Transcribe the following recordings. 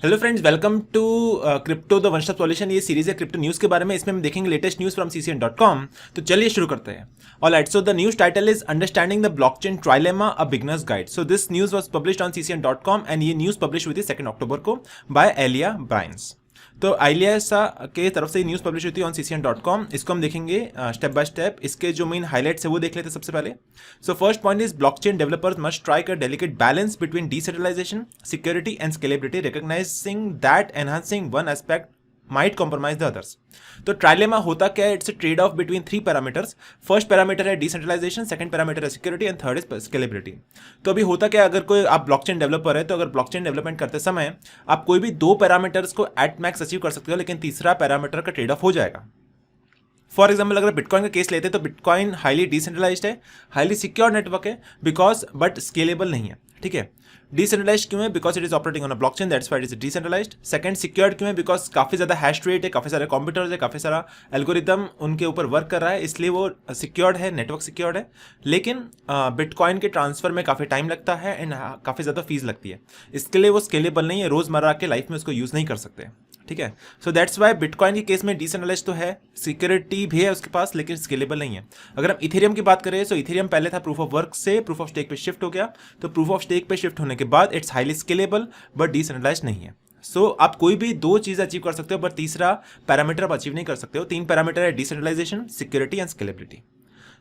Hello friends, welcome to crypto the one stop solution. ये series है crypto news के बारे में। इसमें हम देखेंगे लेटेस्ट न्यूज़ फ्रॉम CCN.com। तो चलिए शुरू करते हैं। Alright, so the news title is understanding the blockchain trilemma a beginners guide. So this news was published on CCN.com and ये न्यूज़ पब्लिश हुई थी 2 अक्टूबर को बाय एलिया ब्राइंस। तो आइलिया के तरफ से न्यूज़ पब्लिश हुई थी ऑन CCN.com। इसको हम देखेंगे स्टेप बाय स्टेप। इसके जो मेन हाइलाइट्स है वो देख लेते हैं सबसे पहले। So first point is blockchain developers must strike a delicate balance between decentralisation, security and scalability, recognising that enhancing one aspect might compromise the others. तो ट्राइलेमा होता क्या है? It's a trade off between 3 parameters. First parameter है decentralisation, second parameter है security and third is scalability. तो अभी होता क्या, अगर कोई आप ब्लॉकचेन डेवलपर है तो अगर ब्लॉकचेन डेवलपमेंट करते समय आप कोई भी 2 पैरामीटर्स को एट मैक्स अचीव कर सकते हो, लेकिन तीसरा पैरामीटर का ट्रेड ऑफ हो जाएगा। फॉर एग्जाम्पल अगर बिटकॉइन का केस लेते हैं तो बिटकॉइन हाईली डिसेंट्रलाइज्ड है, हाईली सिक्योर नेटवर्क है बिकॉज बट स्केलेबल नहीं है। ठीक है, डिसेंट्रलाइज्ड क्यों है? Because it is operating on a blockchain, that's why it is decentralised. Second, secured क्यों है? बिकॉज काफी ज्यादा हैश रेट है, काफी सारे कंप्यूटर्स है, काफी सारा एल्गोरिदम उनके ऊपर वर्क कर रहा है, इसलिए वो सिक्योर्ड है, नेटवर्क सिक्योर्ड है। लेकिन बिटकॉइन के ट्रांसफर में काफी टाइम लगता है एंड काफी ज्यादा फीस लगती है, इसके लिए वो स्केलेबल नहीं है, रोजमर्रा के लाइफ में उसको यूज नहीं कर सकते। ठीक है, सो दैट्स वाई बिटकॉइन के केस में डिसेंट्रलाइज तो है, सिक्योरिटी भी है उसके पास, लेकिन स्केलेबल नहीं है। अगर हम इथेरियम की बात करें तो इथेरियम पहले था प्रूफ ऑफ वर्क से प्रूफ ऑफ स्टेक पे शिफ्ट हो गया। तो प्रूफ ऑफ स्टेक पे शिफ्ट होने के बाद it's highly scalable but decentralise नहीं है। सो आप कोई भी 2 चीज अचीव कर सकते हो बट तीसरा पैरामीटर आप अचीव नहीं कर सकते हो। 3 पैरामीटर है decentralisation, security and scalability.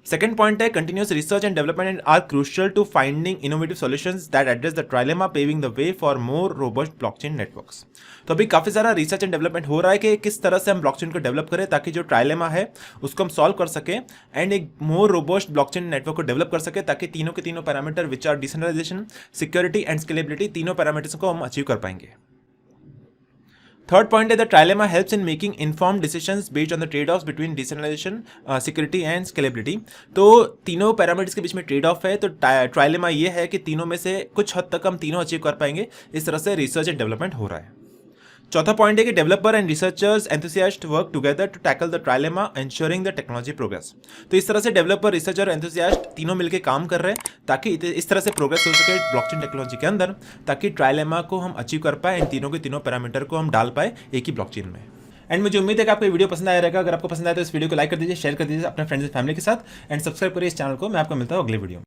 Second point है continuous research and development are crucial to finding innovative solutions that address the trilemma, paving the way for more robust blockchain networks. तो अभी काफी सारा रिसर्च एंड डेवलपमेंट हो रहा है कि किस तरह से हम ब्लॉकचेन को डेवलप करें ताकि जो ट्राइलेमा है उसको हम सॉल्व कर सके एंड एक मोर रोबस्ट ब्लॉकचेन नेटवर्क को डेवलप कर सके, ताकि तीनों के तीनों parameter which are decentralisation, security and scalability, तीनों पैरामीटर्स को हम अचीव कर पाएंगे। थर्ड पॉइंट है the trilemma helps in making informed decisions based on the trade off between decentralisation, security and scalability. तो तीनों पैरामीटर्स के बीच में ट्रेड ऑफ है। तो ट्राइलेमा ये है कि तीनों में से कुछ हद तक हम तीनों अचीव कर पाएंगे। इस तरह से रिसर्च एंड डेवलपमेंट हो रहा है। चौथा पॉइंट है कि developer and researchers enthusiast work together to tackle the trilemma, ensuring the technology progress. तो इस तरह से डेवलपर, रिसर्चर, एंथुसियास्ट तीनों मिलकर काम कर रहे हैं ताकि इस तरह से प्रोग्रेस हो सके ब्लॉकचेन टेक्नोलॉजी के अंदर, ताकि ट्राइलेमा को हम अचीव कर पाए एंड तीनों के तीनों पैरामीटर को हम डाल पाए एक ही ब्लॉकचेन में। एंड मुझे उम्मीद है कि आपको ये वीडियो पसंद आया रहेगा। अगर आपको पसंद आया तो इस वीडियो को लाइक कर दीजिए, शेयर कर दीजिए अपने फ्रेंड्स एंड फैमिली के साथ एंड सब्सक्राइब करिए इस चैनल को। मैं आपको मिलता हूँ अगले वीडियो में।